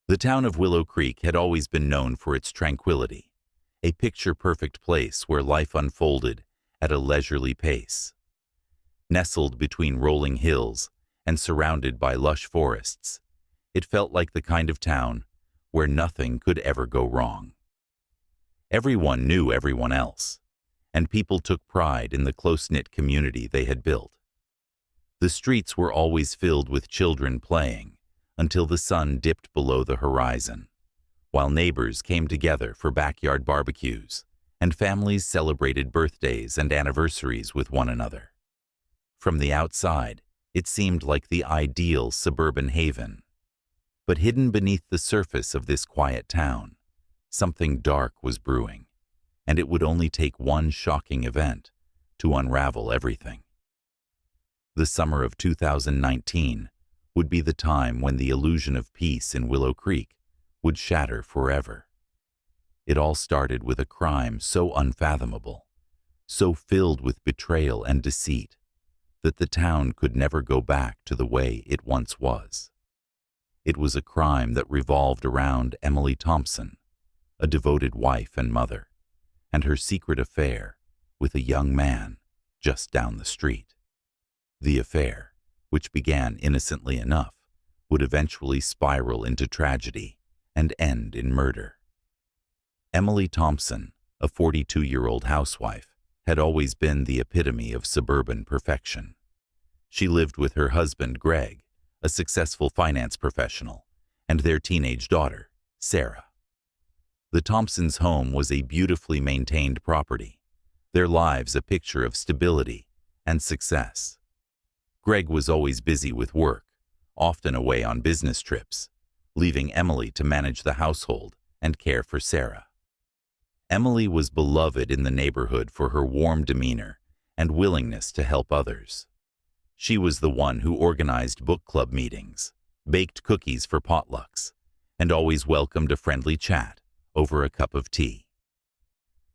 The town of Willow Creek had always been known for its tranquility, a picture-perfect place where life unfolded at a leisurely pace. Nestled between rolling hills and surrounded by lush forests, it felt like the kind of town where nothing could ever go wrong. Everyone knew everyone else, and people took pride in the close-knit community they had built. The streets were always filled with children playing until the sun dipped below the horizon, while neighbors came together for backyard barbecues and families celebrated birthdays and anniversaries with one another. From the outside, it seemed like the ideal suburban haven. But hidden beneath the surface of this quiet town, something dark was brewing, and it would only take one shocking event to unravel everything. The summer of 2019 would be the time when the illusion of peace in Willow Creek would shatter forever. It all started with a crime so unfathomable, so filled with betrayal and deceit, that the town could never go back to the way it once was. It was a crime that revolved around Emily Thompson, a devoted wife and mother, and her secret affair with a young man just down the street. The affair, which began innocently enough, would eventually spiral into tragedy and end in murder. Emily Thompson, a 42-year-old housewife, had always been the epitome of suburban perfection. She lived with her husband, Greg, a successful finance professional, and their teenage daughter, Sarah. The Thompsons' home was a beautifully maintained property, their lives a picture of stability and success. Greg was always busy with work, often away on business trips, leaving Emily to manage the household and care for Sarah. Emily was beloved in the neighborhood for her warm demeanor and willingness to help others. She was the one who organized book club meetings, baked cookies for potlucks, and always welcomed a friendly chat over a cup of tea.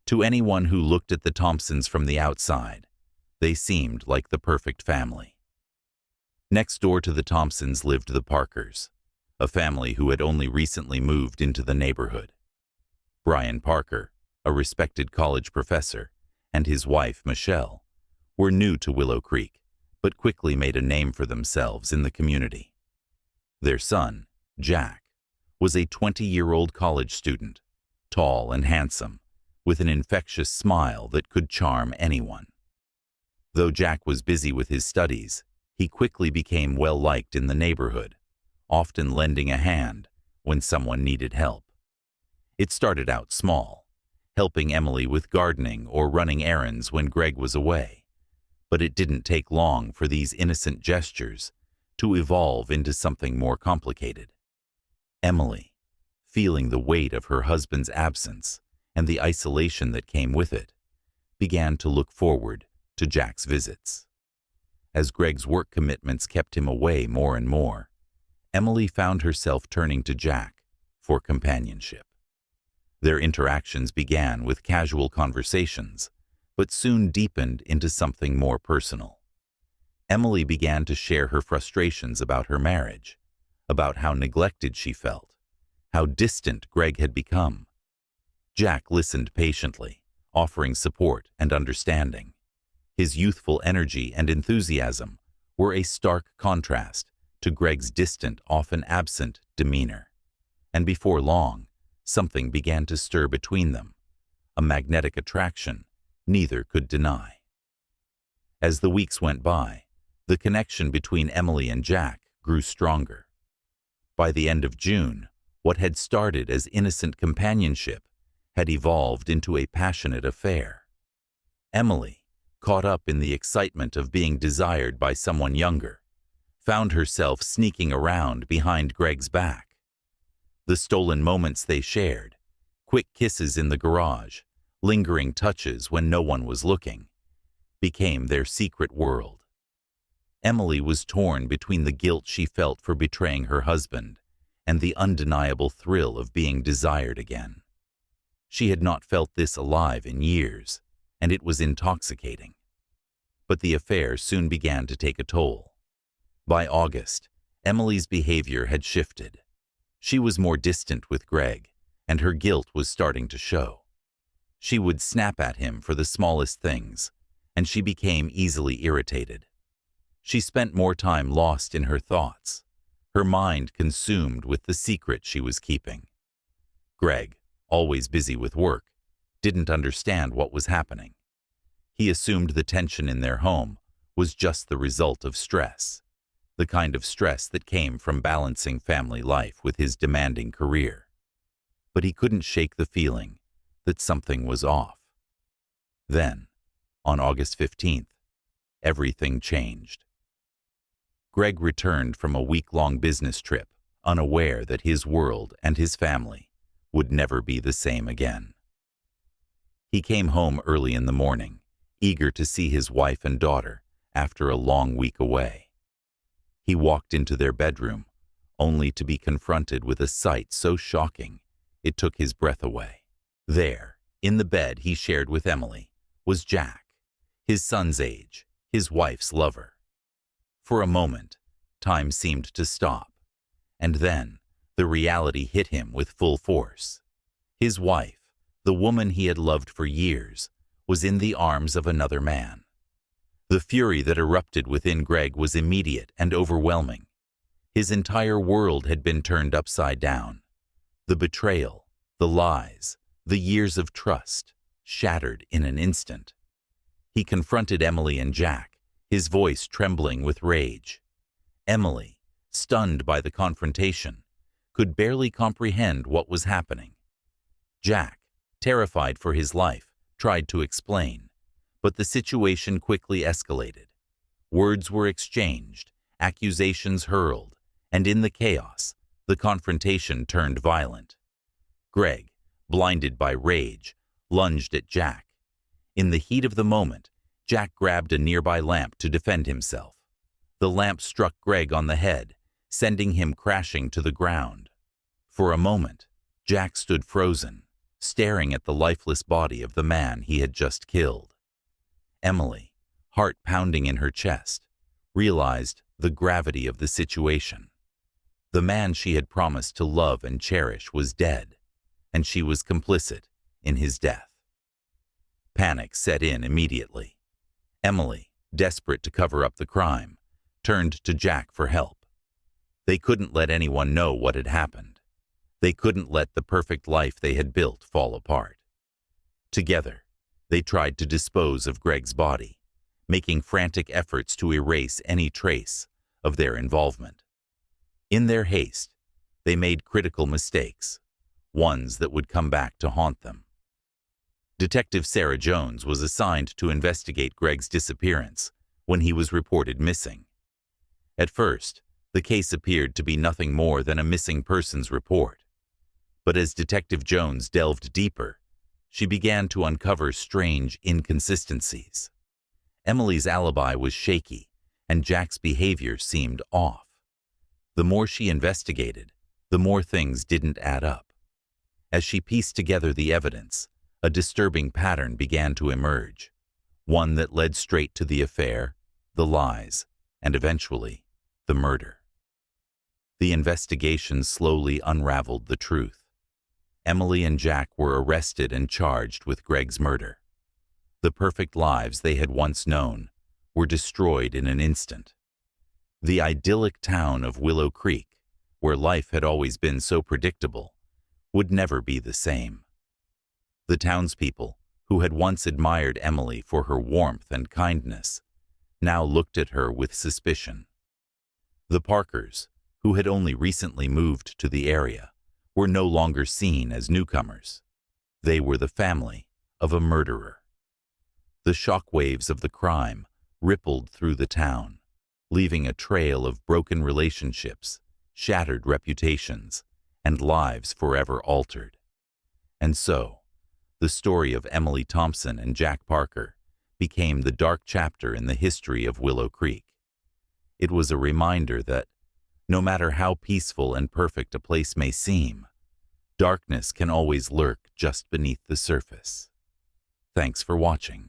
To anyone who looked at the Thompsons from the outside, they seemed like the perfect family. Next door to the Thompsons lived the Parkers, a family who had only recently moved into the neighborhood. Brian Parker, a respected college professor, and his wife, Michelle, were new to Willow Creek, but quickly made a name for themselves in the community. Their son, Jack, was a 20-year-old college student, tall and handsome, with an infectious smile that could charm anyone. Though Jack was busy with his studies, he quickly became well-liked in the neighborhood, often lending a hand when someone needed help. It started out small, helping Emily with gardening or running errands when Greg was away, but it didn't take long for these innocent gestures to evolve into something more complicated. Emily, feeling the weight of her husband's absence and the isolation that came with it, began to look forward to Jack's visits. As Greg's work commitments kept him away more and more, Emily found herself turning to Jack for companionship. Their interactions began with casual conversations, but soon deepened into something more personal. Emily began to share her frustrations about her marriage, about how neglected she felt, how distant Greg had become. Jack listened patiently, offering support and understanding. His youthful energy and enthusiasm were a stark contrast to Greg's distant, often absent demeanor. And before long, something began to stir between them, a magnetic attraction neither could deny. As the weeks went by, the connection between Emily and Jack grew stronger. By the end of June, what had started as innocent companionship had evolved into a passionate affair. Emily, caught up in the excitement of being desired by someone younger, found herself sneaking around behind Greg's back. The stolen moments they shared, quick kisses in the garage, lingering touches when no one was looking, became their secret world. Emily was torn between the guilt she felt for betraying her husband and the undeniable thrill of being desired again. She had not felt this alive in years, and it was intoxicating. But the affair soon began to take a toll. By August, Emily's behavior had shifted. She was more distant with Greg, and her guilt was starting to show. She would snap at him for the smallest things, and she became easily irritated. She spent more time lost in her thoughts, her mind consumed with the secret she was keeping. Greg, always busy with work, didn't understand what was happening. He assumed the tension in their home was just the result of stress, the kind of stress that came from balancing family life with his demanding career. But he couldn't shake the feeling that something was off. Then, on August 15th, everything changed. Greg returned from a week-long business trip, unaware that his world and his family would never be the same again. He came home early in the morning, eager to see his wife and daughter after a long week away. He walked into their bedroom, only to be confronted with a sight so shocking it took his breath away. There, in the bed he shared with Emily, was Jack, his son's age, his wife's lover. For a moment, time seemed to stop, and then the reality hit him with full force. His wife, the woman he had loved for years, was in the arms of another man. The fury that erupted within Greg was immediate and overwhelming. His entire world had been turned upside down. The betrayal, the lies, the years of trust, shattered in an instant. He confronted Emily and Jack, his voice trembling with rage. Emily, stunned by the confrontation, could barely comprehend what was happening. Jack, terrified for his life, tried to explain, but the situation quickly escalated. Words were exchanged, accusations hurled, and in the chaos, the confrontation turned violent. Greg, blinded by rage, lunged at Jack. In the heat of the moment, Jack grabbed a nearby lamp to defend himself. The lamp struck Greg on the head, sending him crashing to the ground. For a moment, Jack stood frozen, staring at the lifeless body of the man he had just killed. Emily, heart pounding in her chest, realized the gravity of the situation. The man she had promised to love and cherish was dead, and she was complicit in his death. Panic set in immediately. Emily, desperate to cover up the crime, turned to Jack for help. They couldn't let anyone know what had happened. They couldn't let the perfect life they had built fall apart. Together, they tried to dispose of Greg's body, making frantic efforts to erase any trace of their involvement. In their haste, they made critical mistakes, ones that would come back to haunt them. Detective Sarah Jones was assigned to investigate Greg's disappearance when he was reported missing. At first, the case appeared to be nothing more than a missing persons report. But as Detective Jones delved deeper, she began to uncover strange inconsistencies. Emily's alibi was shaky, and Jack's behavior seemed off. The more she investigated, the more things didn't add up. As she pieced together the evidence, a disturbing pattern began to emerge, one that led straight to the affair, the lies, and eventually, the murder. The investigation slowly unraveled the truth. Emily and Jack were arrested and charged with Greg's murder. The perfect lives they had once known were destroyed in an instant. The idyllic town of Willow Creek, where life had always been so predictable, would never be the same. The townspeople, who had once admired Emily for her warmth and kindness, now looked at her with suspicion. The Parkers, who had only recently moved to the area, were no longer seen as newcomers. They were the family of a murderer. The shockwaves of the crime rippled through the town, leaving a trail of broken relationships, shattered reputations, and lives forever altered. And so, the story of Emily Thompson and Jack Parker became the dark chapter in the history of Willow Creek. It was a reminder that, no matter how peaceful and perfect a place may seem, darkness can always lurk just beneath the surface. Thanks for watching.